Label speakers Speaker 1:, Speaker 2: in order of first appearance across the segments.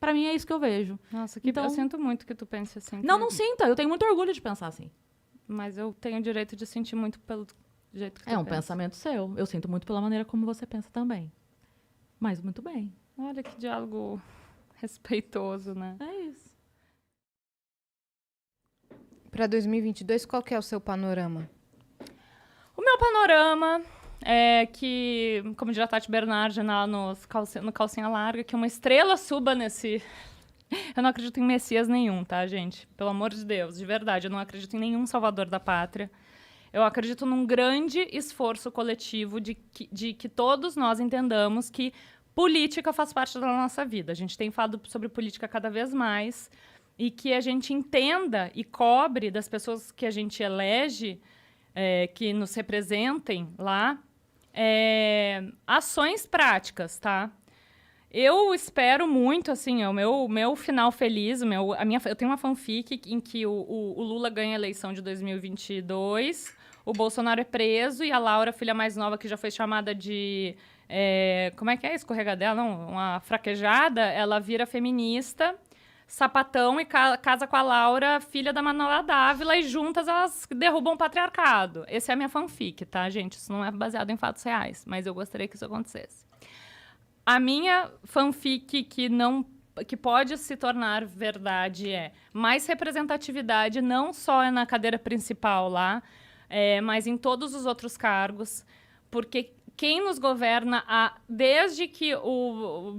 Speaker 1: pra mim é isso que eu vejo.
Speaker 2: Nossa, que
Speaker 1: Então,
Speaker 2: eu sinto muito que tu pense assim.
Speaker 1: não sinta. Eu tenho muito orgulho de pensar assim.
Speaker 2: Mas eu tenho o direito de sentir muito pelo jeito que tu
Speaker 1: É um
Speaker 2: pensa.
Speaker 1: pensamento seu. Eu sinto muito pela maneira como você pensa também. Mas muito bem.
Speaker 2: Olha que diálogo respeitoso, né?
Speaker 1: É isso.
Speaker 3: Para 2022, qual que é o seu panorama?
Speaker 2: O meu panorama é que, como diria a Tati Bernardi no Calcinha Larga, que uma estrela suba nesse... Eu não acredito em messias nenhum, tá, gente? Pelo amor de Deus, de verdade. Eu não acredito em nenhum salvador da pátria. Eu acredito num grande esforço coletivo de que todos nós entendamos que política faz parte da nossa vida. A gente tem falado sobre política cada vez mais e que a gente entenda e cobre das pessoas que a gente elege, que nos representem lá, ações práticas, tá? Eu espero muito, assim, o meu final feliz, eu tenho uma fanfic em que o Lula ganha a eleição de 2022, o Bolsonaro é preso e a Laura, filha mais nova, que já foi chamada de... como é que é? Escorregadela? Não, uma fraquejada. Ela vira feminista, sapatão, e casa com a Laura, filha da Manuela Dávila, e juntas elas derrubam o patriarcado. Essa é a minha fanfic, tá, gente? Isso não é baseado em fatos reais, mas eu gostaria que isso acontecesse. A minha fanfic que pode se tornar verdade é mais representatividade, não só na cadeira principal lá, mas em todos os outros cargos, porque quem nos governa desde que o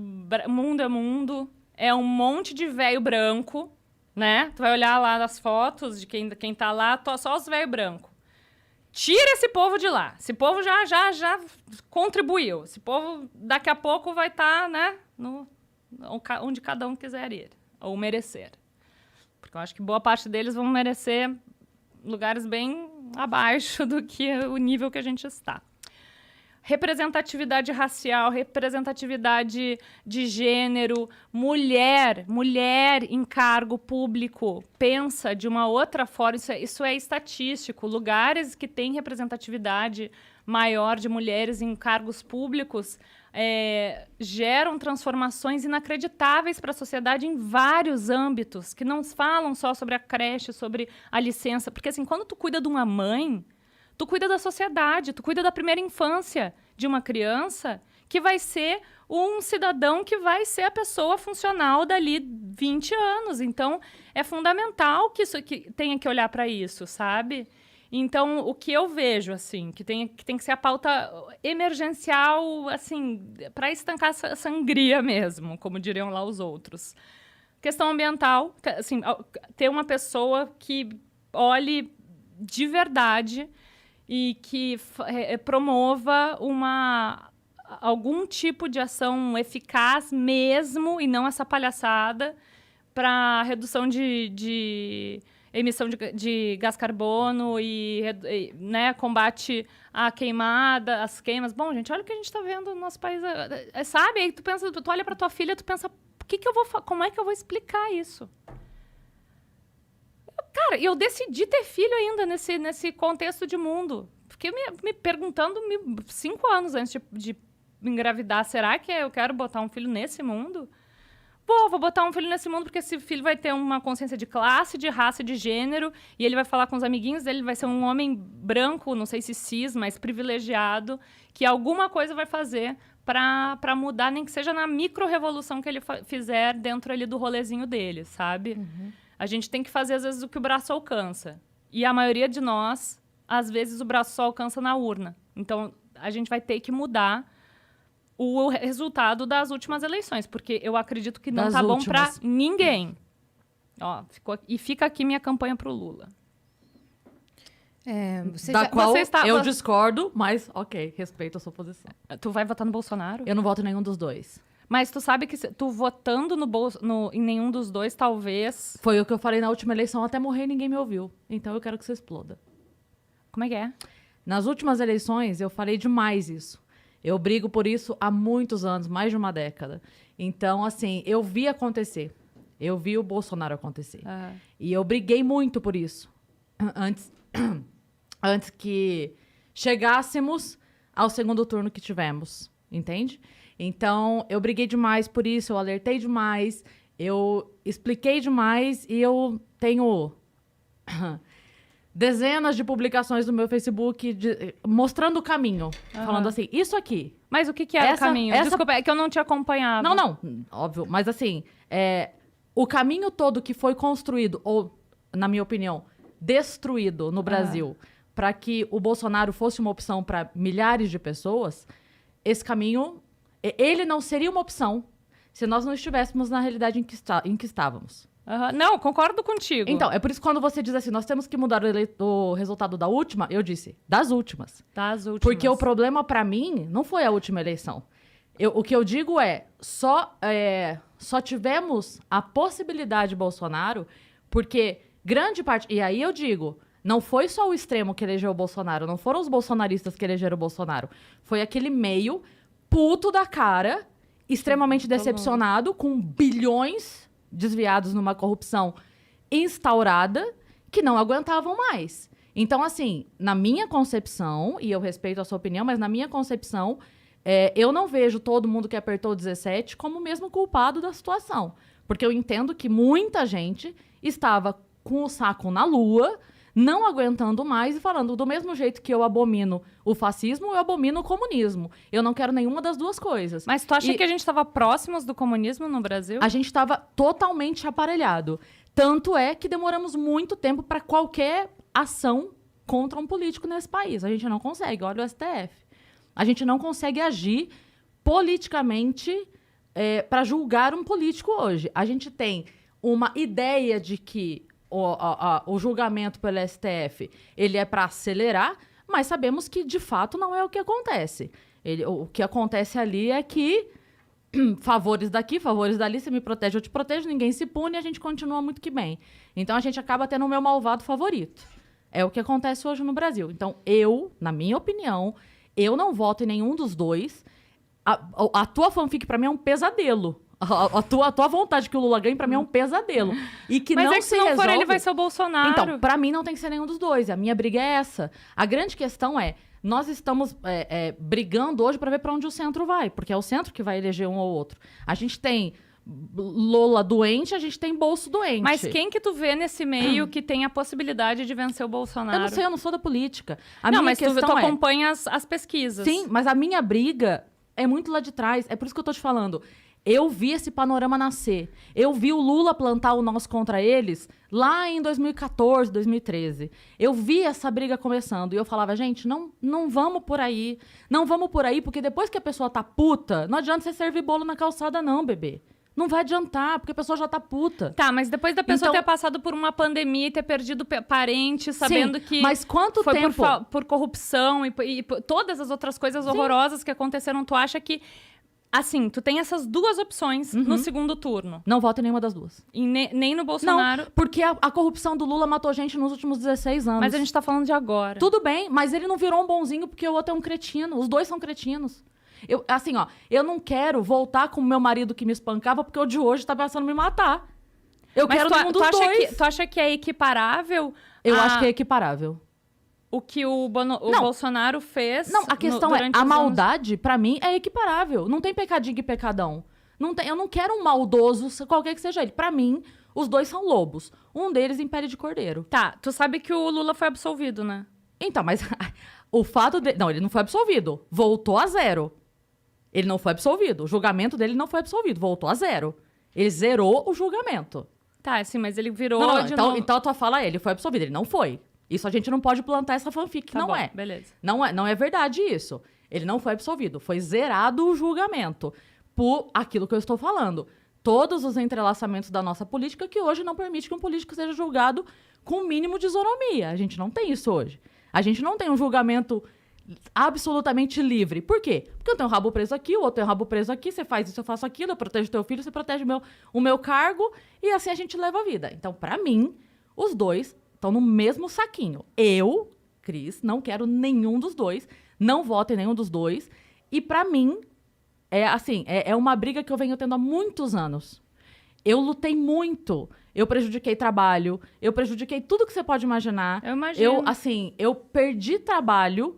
Speaker 2: mundo é mundo, é um monte de velho branco, né? Tu vai olhar lá nas fotos de quem tá lá, só os velho branco. Tira esse povo de lá. Esse povo já contribuiu. Esse povo daqui a pouco vai estar, né, onde cada um quiser ir, ou merecer. Porque eu acho que boa parte deles vão merecer lugares bem abaixo do que o nível que a gente está. Representatividade racial, representatividade de gênero, mulher em cargo público pensa de uma outra forma, isso é estatístico. Lugares que têm representatividade maior de mulheres em cargos públicos geram transformações inacreditáveis para a sociedade em vários âmbitos, que não falam só sobre a creche, sobre a licença. Porque, assim, quando tu cuida de uma mãe, tu cuida da sociedade, tu cuida da primeira infância de uma criança, que vai ser um cidadão que vai ser a pessoa funcional dali 20 anos. Então, é fundamental que tenha que olhar para isso, sabe? Então, o que eu vejo, assim, que tem que ser a pauta emergencial, assim, para estancar essa sangria mesmo, como diriam lá os outros. Questão ambiental, assim, ter uma pessoa que olhe de verdade e que promova algum tipo de ação eficaz mesmo, e não essa palhaçada, para redução de emissão de gás carbono e né, combate à queimada, às queimas. Bom, gente, olha o que a gente está vendo no nosso país. Sabe? Aí tu olha para tua filha, tu pensa, como é que eu vou explicar isso? Cara, eu decidi ter filho ainda nesse contexto de mundo. Fiquei me perguntando 5 anos antes de engravidar. Será que eu quero botar um filho nesse mundo? Vou botar um filho nesse mundo porque esse filho vai ter uma consciência de classe, de raça, de gênero, e ele vai falar com os amiguinhos dele, vai ser um homem branco, não sei se cis, mas privilegiado, que alguma coisa vai fazer para mudar, nem que seja na micro-revolução que ele fizer dentro ali do rolezinho dele, sabe? Uhum. A gente tem que fazer, às vezes, o que o braço alcança. E a maioria de nós, às vezes, o braço só alcança na urna. Então, a gente vai ter que mudar o resultado das últimas eleições, porque eu acredito que não tá bom para ninguém. Ó, fica aqui minha campanha pro Lula.
Speaker 1: Eu discordo, mas ok, respeito a sua posição.
Speaker 2: Tu vai votar no Bolsonaro?
Speaker 1: Eu não voto em nenhum dos dois.
Speaker 2: Mas tu sabe que tu votando em nenhum dos dois, talvez...
Speaker 1: Foi o que eu falei na última eleição, até morrer e ninguém me ouviu. Então eu quero que você exploda.
Speaker 2: Como é que é?
Speaker 1: Nas últimas eleições, eu falei demais isso. Eu brigo por isso há muitos anos, mais de uma década. Então, assim, eu vi acontecer. Eu vi o Bolsonaro acontecer. E eu briguei muito por isso. Antes que chegássemos ao segundo turno que tivemos. Entende? Então, eu briguei demais por isso, eu alertei demais. eu expliquei demais e eu tenho dezenas de publicações no meu Facebook mostrando o caminho. Falando assim, isso aqui.
Speaker 2: Mas o que era o caminho? Desculpa, é que eu não te acompanhava.
Speaker 1: Não, óbvio. Mas assim, o caminho todo que foi construído, ou, na minha opinião, destruído no Brasil, para que o Bolsonaro fosse uma opção para milhares de pessoas, esse caminho, ele não seria uma opção se nós não estivéssemos na realidade em que estávamos.
Speaker 2: Não, concordo contigo.
Speaker 1: Então, é por isso que quando você diz assim, nós temos que mudar o resultado da última, eu disse, das últimas.
Speaker 2: Das últimas.
Speaker 1: Porque o problema para mim não foi a última eleição. O que eu digo só tivemos a possibilidade de Bolsonaro porque grande parte... E aí eu digo, não foi só o extremo que elegeu o Bolsonaro, não foram os bolsonaristas que elegeram o Bolsonaro. Foi aquele meio puto da cara, extremamente decepcionado, com bilhões desviados numa corrupção instaurada, que não aguentavam mais. Então, assim, na minha concepção, e eu respeito a sua opinião, mas na minha concepção, eu não vejo todo mundo que apertou 17 como o mesmo culpado da situação. Porque eu entendo que muita gente estava com o saco na lua, não aguentando mais e falando, do mesmo jeito que eu abomino o fascismo, eu abomino o comunismo. Eu não quero nenhuma das duas coisas.
Speaker 2: Mas tu acha que a gente estava próximos do comunismo no Brasil?
Speaker 1: A gente estava totalmente aparelhado. Tanto é que demoramos muito tempo para qualquer ação contra um político nesse país. A gente não consegue, olha o STF. A gente não consegue agir politicamente para julgar um político hoje. A gente tem uma ideia de que o julgamento pelo STF ele é para acelerar, mas sabemos que, de fato, não é o que acontece. O que acontece ali é que favores daqui, favores dali, você me protege, eu te protejo, ninguém se pune e a gente continua muito que bem. Então, a gente acaba tendo o meu malvado favorito. É o que acontece hoje no Brasil. Então, na minha opinião, eu não voto em nenhum dos dois. A tua fanfic, para mim, é um pesadelo. A tua vontade que o Lula ganhe, pra mim, é um pesadelo. E que
Speaker 2: mas
Speaker 1: não
Speaker 2: é que se não for ele, vai ser o Bolsonaro.
Speaker 1: Então, pra mim, não tem que ser nenhum dos dois. A minha briga é essa. A grande questão nós estamos brigando hoje pra ver pra onde o centro vai. Porque é o centro que vai eleger um ou outro. A gente tem Lula doente, a gente tem Bolso doente.
Speaker 2: Mas quem que tu vê nesse meio que tem a possibilidade de vencer o Bolsonaro?
Speaker 1: Eu não sei, eu não sou da política.
Speaker 2: Mas tu acompanha as pesquisas.
Speaker 1: Sim, mas a minha briga é muito lá de trás. É por isso que eu tô te falando. Eu vi esse panorama nascer. Eu vi o Lula plantar o nós contra eles lá em 2014, 2013. Eu vi essa briga começando. E eu falava, gente, não vamos por aí. Não vamos por aí, porque depois que a pessoa tá puta, não adianta você servir bolo na calçada não, bebê. Não vai adiantar, porque a pessoa já tá puta.
Speaker 2: Tá, mas depois da pessoa ter passado por uma pandemia e ter perdido parentes, sabendo que
Speaker 1: mas quanto
Speaker 2: foi
Speaker 1: tempo?
Speaker 2: por corrupção e todas as outras coisas horrorosas que aconteceram, tu acha que... Assim, tu tem essas duas opções no segundo turno.
Speaker 1: Não voto em nenhuma das duas.
Speaker 2: E nem no Bolsonaro.
Speaker 1: Não, porque a corrupção do Lula matou gente nos últimos 16 anos.
Speaker 2: Mas a gente tá falando de agora.
Speaker 1: Tudo bem, mas ele não virou um bonzinho porque o outro é um cretino. Os dois são cretinos. Eu não quero voltar com o meu marido que me espancava porque o de hoje tá pensando em me matar. Quero nenhum dos dois.
Speaker 2: Tu acha que é equiparável?
Speaker 1: Eu acho que é equiparável.
Speaker 2: O que o Bolsonaro fez...
Speaker 1: Não, a questão a maldade, pra mim, é equiparável. Não tem pecadinho e pecadão. Eu não quero um maldoso, qualquer que seja ele. Pra mim, os dois são lobos. Um deles em pele de cordeiro.
Speaker 2: Tá, tu sabe que o Lula foi absolvido, né?
Speaker 1: Então, mas o fato de... Não, ele não foi absolvido. Voltou a zero. Ele não foi absolvido. O julgamento dele não foi absolvido. Voltou a zero. Ele zerou o julgamento.
Speaker 2: Tá, sim, mas ele virou...
Speaker 1: Então a tua fala ele foi absolvido. Ele não foi. Isso a gente não pode plantar essa fanfic,
Speaker 2: tá
Speaker 1: não
Speaker 2: bom,
Speaker 1: é.
Speaker 2: Beleza.
Speaker 1: Não é verdade isso. Ele não foi absolvido. Foi zerado o julgamento por aquilo que eu estou falando. Todos os entrelaçamentos da nossa política que hoje não permite que um político seja julgado com o mínimo de isonomia. A gente não tem isso hoje. A gente não tem um julgamento absolutamente livre. Por quê? Porque eu tenho um rabo preso aqui, o outro tem um rabo preso aqui, você faz isso, eu faço aquilo, eu protejo teu filho, você protege o meu cargo, e assim a gente leva a vida. Então, pra mim, os dois estão no mesmo saquinho. Eu, Cris, não quero nenhum dos dois, não voto em nenhum dos dois, e pra mim, é uma briga que eu venho tendo há muitos anos. Eu lutei muito, eu prejudiquei trabalho, eu prejudiquei tudo que você pode imaginar.
Speaker 2: Eu imagino.
Speaker 1: Eu perdi trabalho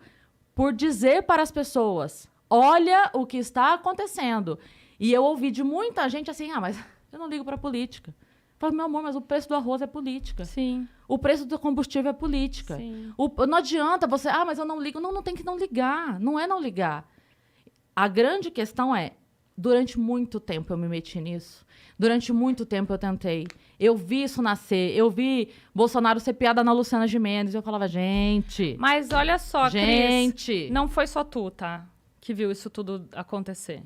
Speaker 1: por dizer para as pessoas, olha o que está acontecendo. E eu ouvi de muita gente assim, mas Eu não ligo pra política. Eu falo, meu amor, mas o preço do arroz é política.
Speaker 2: Sim.
Speaker 1: O preço do combustível é política.
Speaker 2: Sim.
Speaker 1: Não adianta você... Ah, mas eu não ligo. Não tem que não ligar. Não é não ligar. A grande questão é, durante muito tempo eu me meti nisso. Durante muito tempo eu tentei. Eu vi isso nascer. Eu vi Bolsonaro ser piada na Luciana Gimenez. Eu falava, gente...
Speaker 2: Mas olha só,
Speaker 1: gente...
Speaker 2: Cris, não foi só tu, tá? Que viu isso tudo acontecer.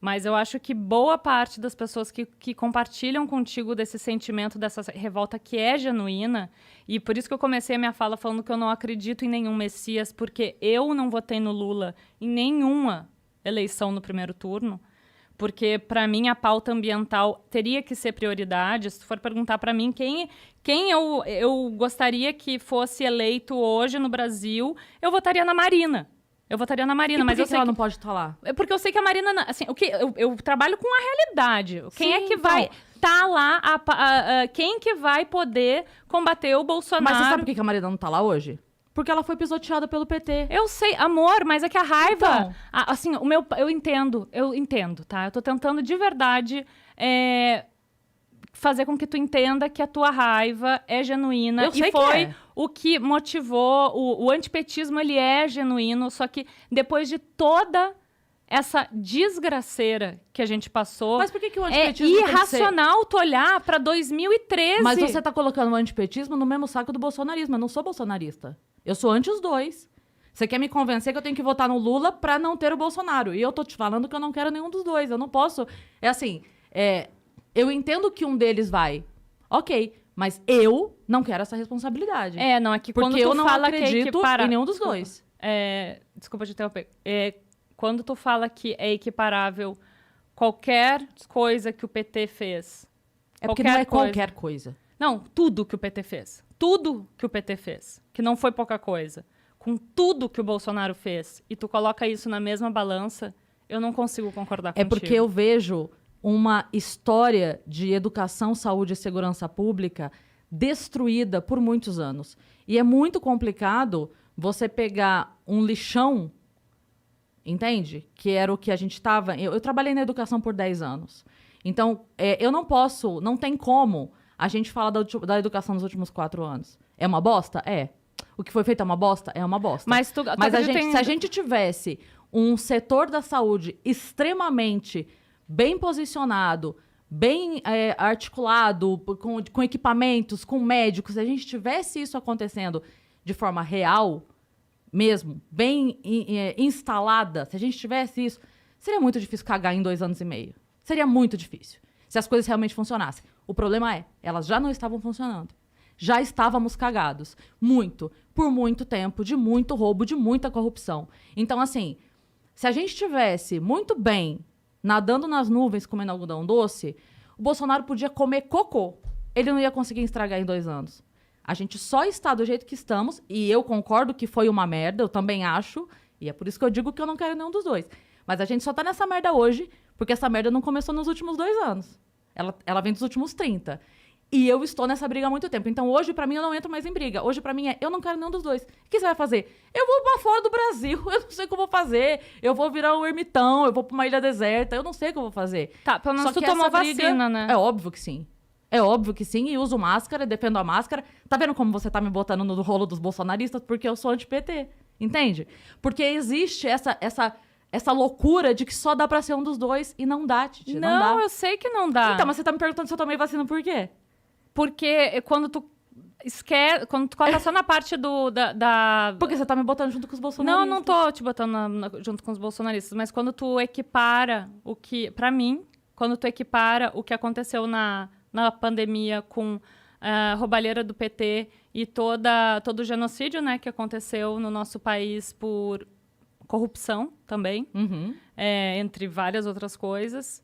Speaker 2: Mas eu acho que boa parte das pessoas que compartilham contigo desse sentimento, dessa revolta que é genuína, e por isso que eu comecei a minha fala falando que eu não acredito em nenhum Messias, porque eu não votei no Lula em nenhuma eleição no primeiro turno, porque, para mim, a pauta ambiental teria que ser prioridade. Se tu for perguntar para mim quem eu gostaria que fosse eleito hoje no Brasil, eu votaria na Marina. Eu votaria na Marina, mas eu sei
Speaker 1: ela não pode estar lá?
Speaker 2: É porque eu sei que a Marina, assim, eu trabalho com a realidade. Quem
Speaker 1: Sim,
Speaker 2: é que vai tá lá, quem que vai poder combater o Bolsonaro?
Speaker 1: Mas você sabe por que a Marina não tá lá hoje? Porque ela foi pisoteada pelo PT.
Speaker 2: Eu sei, amor, mas é que a raiva...
Speaker 1: Então.
Speaker 2: Assim, eu entendo, tá? Eu tô tentando de verdade fazer com que tu entenda que a tua raiva é genuína.
Speaker 1: Eu sei
Speaker 2: e foi
Speaker 1: que é.
Speaker 2: o que motivou... O antipetismo, ele é genuíno, só que depois de toda essa desgraceira que a gente passou...
Speaker 1: Mas por que o
Speaker 2: é
Speaker 1: antipetismo tem que ser...
Speaker 2: irracional tu olhar pra 2013.
Speaker 1: Mas você tá colocando o antipetismo no mesmo saco do bolsonarismo. Eu não sou bolsonarista. Eu sou anti os dois. Você quer me convencer que eu tenho que votar no Lula pra não ter o Bolsonaro. E eu tô te falando que eu não quero nenhum dos dois. Eu não posso... É assim, eu entendo que um deles vai. Ok, mas eu não quero essa responsabilidade.
Speaker 2: Não, é que
Speaker 1: Porque
Speaker 2: quando
Speaker 1: eu
Speaker 2: tu
Speaker 1: não
Speaker 2: fala
Speaker 1: acredito em nenhum dos dois.
Speaker 2: Desculpa te interromper. Quando tu fala que é equiparável qualquer coisa que o PT fez...
Speaker 1: É porque não é qualquer coisa.
Speaker 2: Não, tudo que o PT fez. Tudo que o PT fez. Que não foi pouca coisa. Com tudo que o Bolsonaro fez. E tu coloca isso na mesma balança, eu não consigo concordar contigo.
Speaker 1: É porque eu vejo uma história de educação, saúde e segurança pública destruída por muitos anos. E é muito complicado você pegar um lixão, entende? Que era o que a gente estava... Eu trabalhei na educação por 10 anos. Então, eu não posso, não tem como a gente falar da educação nos últimos 4 anos. É uma bosta? É. O que foi feito é uma bosta? É uma bosta. Mas se a gente tivesse um setor da saúde extremamente bem posicionado, bem articulado, com equipamentos, com médicos, se a gente tivesse isso acontecendo de forma real, mesmo, bem instalada, se a gente tivesse isso, seria muito difícil cagar em 2 anos e meio. Seria muito difícil, se as coisas realmente funcionassem. O problema elas já não estavam funcionando. Já estávamos cagados. Muito. Por muito tempo, de muito roubo, de muita corrupção. Então, assim, se a gente tivesse muito bem nadando nas nuvens, comendo algodão doce, o Bolsonaro podia comer cocô. Ele não ia conseguir estragar em 2 anos. A gente só está do jeito que estamos, e eu concordo que foi uma merda, eu também acho, e é por isso que eu digo que eu não quero nenhum dos dois. Mas a gente só tá nessa merda hoje, porque essa merda não começou nos últimos 2 anos. Ela vem dos últimos 30. E eu estou nessa briga há muito tempo. Então, hoje, pra mim, eu não entro mais em briga. Hoje, pra mim, eu não quero nenhum dos dois. O que você vai fazer? Eu vou pra fora do Brasil. Eu não sei o que eu vou fazer. Eu vou virar um ermitão. Eu vou pra uma ilha deserta. Eu não sei o que eu vou fazer.
Speaker 2: Tá, pelo menos
Speaker 1: Só
Speaker 2: tu
Speaker 1: que
Speaker 2: tomou
Speaker 1: essa briga,
Speaker 2: vacina, né?
Speaker 1: É óbvio que sim. É óbvio que sim. E uso máscara, defendo a máscara. Tá vendo como você tá me botando no rolo dos bolsonaristas? Porque eu sou anti-PT. Entende? Porque existe essa loucura de que só dá pra ser um dos dois. E não dá, Titi. Não dá.
Speaker 2: Eu sei que não dá.
Speaker 1: Então, mas você tá me perguntando se eu tomei vacina por quê?
Speaker 2: Porque quando tu coloca só na parte da...
Speaker 1: Porque você tá me botando junto com os bolsonaristas.
Speaker 2: Não tô te botando junto com os bolsonaristas, mas quando tu equipara o que... Pra mim, quando tu equipara o que aconteceu na pandemia com a roubalheira do PT e todo o genocídio, né, que aconteceu no nosso país por corrupção também, entre várias outras coisas...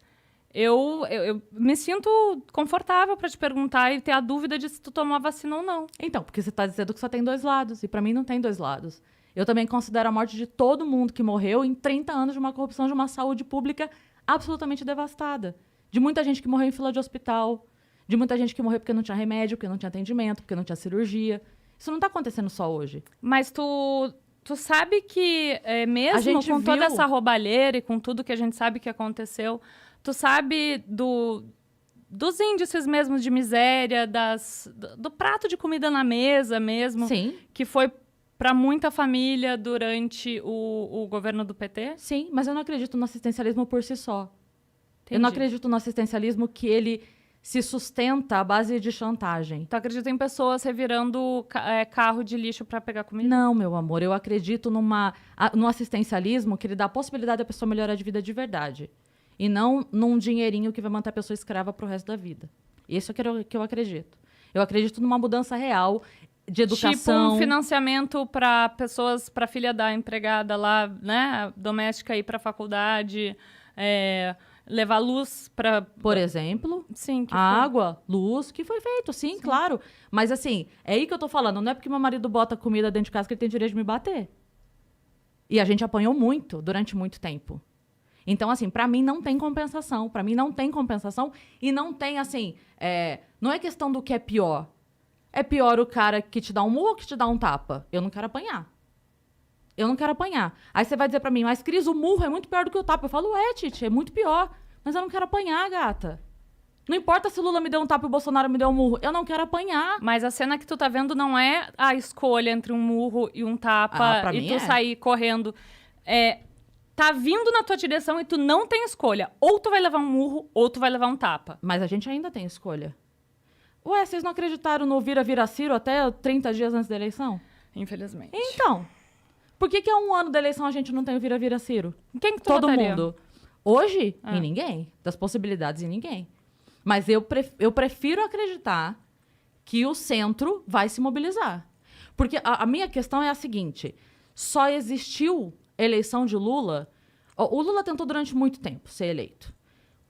Speaker 2: Eu me sinto confortável pra te perguntar e ter a dúvida de se tu tomou a vacina ou não.
Speaker 1: Então, porque você tá dizendo que só tem 2 lados. E pra mim não tem 2 lados. Eu também considero a morte de todo mundo que morreu em 30 anos de uma corrupção, de uma saúde pública absolutamente devastada. De muita gente que morreu em fila de hospital. De muita gente que morreu porque não tinha remédio, porque não tinha atendimento, porque não tinha cirurgia. Isso não tá acontecendo só hoje.
Speaker 2: Mas tu sabe que mesmo com toda essa roubalheira e com tudo que a gente sabe que aconteceu... Tu sabe dos índices mesmo de miséria, do prato de comida na mesa mesmo,
Speaker 1: Sim.
Speaker 2: que foi para muita família durante o governo do PT?
Speaker 1: Sim, mas eu não acredito no assistencialismo por si só.
Speaker 2: Entendi.
Speaker 1: Eu não acredito no assistencialismo que ele se sustenta à base de chantagem.
Speaker 2: Tu acredita em pessoas revirando carro de lixo para pegar comida?
Speaker 1: Não, meu amor, eu acredito no assistencialismo que ele dá a possibilidade da pessoa melhorar de vida de verdade. E não num dinheirinho que vai manter a pessoa escrava pro resto da vida. Isso é que eu acredito. Eu acredito numa mudança real de educação.
Speaker 2: Tipo um financiamento para pessoas, para filha da empregada lá, né, doméstica ir para faculdade, levar luz para...
Speaker 1: Por exemplo,
Speaker 2: Sim, que
Speaker 1: água, luz, que foi feito, sim, claro. Mas assim, é aí que eu tô falando. Não é porque meu marido bota comida dentro de casa que ele tem direito de me bater. E a gente apanhou muito durante muito tempo. Então, assim, pra mim não tem compensação. Pra mim não tem compensação. E não tem, assim... não é questão do que é pior. É pior o cara que te dá um murro ou que te dá um tapa? Eu não quero apanhar. Eu não quero apanhar. Aí você vai dizer pra mim, mas Cris, o murro é muito pior do que o tapa. Eu falo, Titi, é muito pior. Mas eu não quero apanhar, gata. Não importa se o Lula me deu um tapa e o Bolsonaro me deu um murro. Eu não quero apanhar.
Speaker 2: Mas a cena que tu tá vendo não é a escolha entre um murro e um tapa
Speaker 1: pra
Speaker 2: e
Speaker 1: mim
Speaker 2: tu
Speaker 1: é.
Speaker 2: sair correndo. Tá vindo na tua direção e tu não tem escolha. Ou tu vai levar um murro, ou tu vai levar um tapa.
Speaker 1: Mas a gente ainda tem escolha. Ué, vocês não acreditaram no vira Ciro até 30 dias antes da eleição?
Speaker 2: Infelizmente.
Speaker 1: Então, por que há um ano da eleição a gente não tem o vira Ciro?
Speaker 2: Quem que tu
Speaker 1: Todo
Speaker 2: votaria?
Speaker 1: mundo. Hoje, em ninguém. Das possibilidades, em ninguém. Mas eu prefiro acreditar que o centro vai se mobilizar. Porque a minha questão é a seguinte. Só existiu eleição de Lula... O Lula tentou durante muito tempo ser eleito.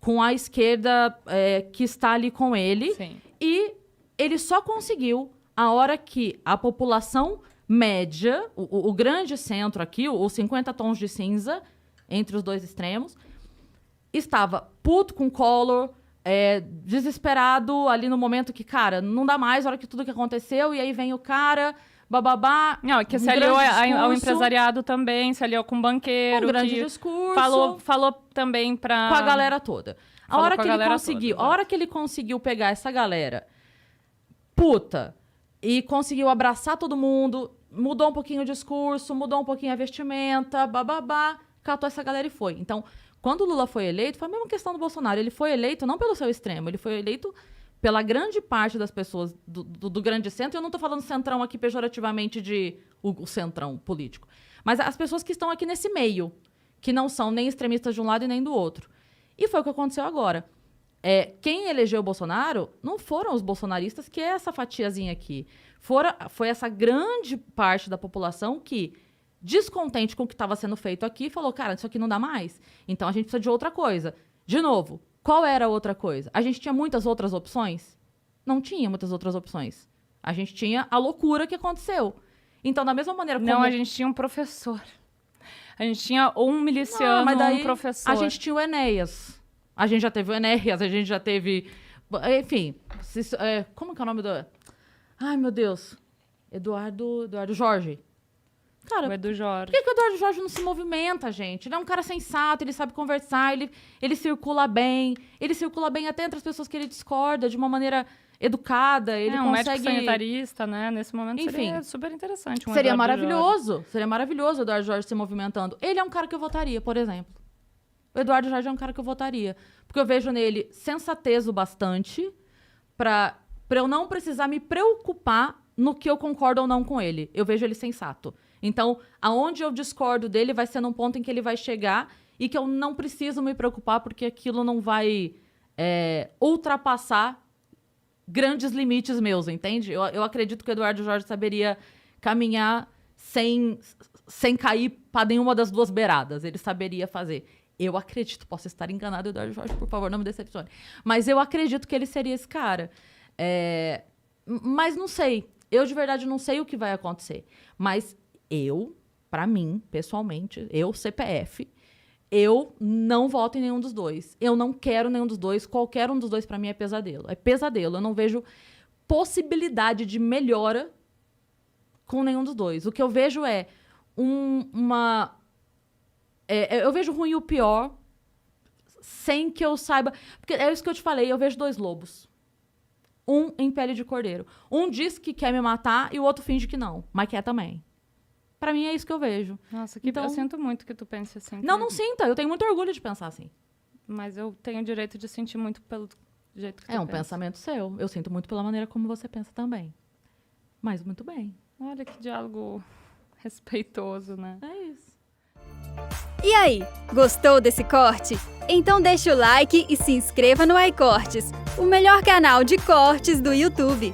Speaker 1: Com a esquerda que está ali com ele.
Speaker 2: Sim.
Speaker 1: E ele só conseguiu a hora que a população média, o grande centro aqui, os 50 tons de cinza, entre os dois extremos, estava puto com Collor, desesperado ali no momento que, cara, não dá mais, a hora que tudo que aconteceu, e aí vem o cara, bababá.
Speaker 2: Não, que se aliou ao empresariado também, se aliou com o banqueiro.
Speaker 1: Um grande
Speaker 2: que
Speaker 1: discurso.
Speaker 2: Falou também pra...
Speaker 1: Com a galera toda. A hora que ele conseguiu pegar essa galera puta e conseguiu abraçar todo mundo, mudou um pouquinho o discurso, mudou um pouquinho a vestimenta, bababá, catou essa galera e foi. Então, quando o Lula foi eleito, foi a mesma questão do Bolsonaro. Ele foi eleito não pelo seu extremo, ele foi eleito pela grande parte das pessoas do grande centro. Eu não tô falando centrão aqui pejorativamente de o centrão político. Mas as pessoas que estão aqui nesse meio, que não são nem extremistas de um lado e nem do outro. E foi o que aconteceu agora. Quem elegeu o Bolsonaro não foram os bolsonaristas, que é essa fatiazinha aqui. Foi essa grande parte da população que, descontente com o que estava sendo feito aqui, falou, cara, isso aqui não dá mais. Então a gente precisa de outra coisa. De novo, qual era a outra coisa? A gente tinha muitas outras opções? Não tinha muitas outras opções. A gente tinha a loucura que aconteceu. Então, da mesma maneira como...
Speaker 2: Não, a gente tinha um professor. A gente tinha um miliciano,
Speaker 1: mas daí
Speaker 2: um professor.
Speaker 1: A gente tinha o Enéas. A gente já teve o Enéas, a gente já teve... Enfim, como que é o nome do... Ai, meu Deus. Eduardo Jorge. Cara,
Speaker 2: O Edu Jorge.
Speaker 1: por que o Eduardo Jorge não se movimenta, gente? Ele é um cara sensato, ele sabe conversar, ele circula bem até entre as pessoas que ele discorda de uma maneira educada, ele
Speaker 2: um
Speaker 1: consegue...
Speaker 2: médico sanitarista, né? Nesse momento seria
Speaker 1: Enfim,
Speaker 2: super interessante.
Speaker 1: seria
Speaker 2: Eduardo Jorge.
Speaker 1: seria maravilhoso o Eduardo Jorge se movimentando. Ele é um cara que eu votaria, por exemplo. O Eduardo Jorge é um cara que eu votaria. Porque eu vejo nele sensatez o bastante pra eu não precisar me preocupar no que eu concordo ou não com ele. Eu vejo ele sensato. Então, aonde eu discordo dele vai ser num ponto em que ele vai chegar e que eu não preciso me preocupar porque aquilo não vai ultrapassar grandes limites meus, entende? Eu acredito que o Eduardo Jorge saberia caminhar sem cair para nenhuma das duas beiradas. Ele saberia fazer. Eu acredito, posso estar enganado, Eduardo Jorge, por favor, não me decepcione. Mas eu acredito que ele seria esse cara. Mas não sei. Eu, de verdade, não sei o que vai acontecer. Mas pra mim, pessoalmente, CPF, eu não voto em nenhum dos dois. Eu não quero nenhum dos dois. Qualquer um dos dois, pra mim, é pesadelo. É pesadelo. Eu não vejo possibilidade de melhora com nenhum dos dois. O que eu vejo eu vejo ruim e o pior sem que eu saiba. Porque é isso que eu te falei, eu vejo 2 lobos. Um em pele de cordeiro. Um diz que quer me matar e o outro finge que não, mas quer também. Pra mim é isso que eu vejo.
Speaker 2: Nossa, que
Speaker 1: Então-
Speaker 2: eu sinto muito que tu pense assim.
Speaker 1: Não sinta. Eu tenho muito orgulho de pensar assim.
Speaker 2: Mas eu tenho o direito de sentir muito pelo jeito que tu
Speaker 1: É um
Speaker 2: pensa.
Speaker 1: pensamento seu. Eu sinto muito pela maneira como você pensa também. Mas muito bem.
Speaker 2: Olha que diálogo respeitoso, né?
Speaker 1: É isso.
Speaker 4: E aí, gostou desse corte? Então deixa o like e se inscreva no iCortes, o melhor canal de cortes do YouTube.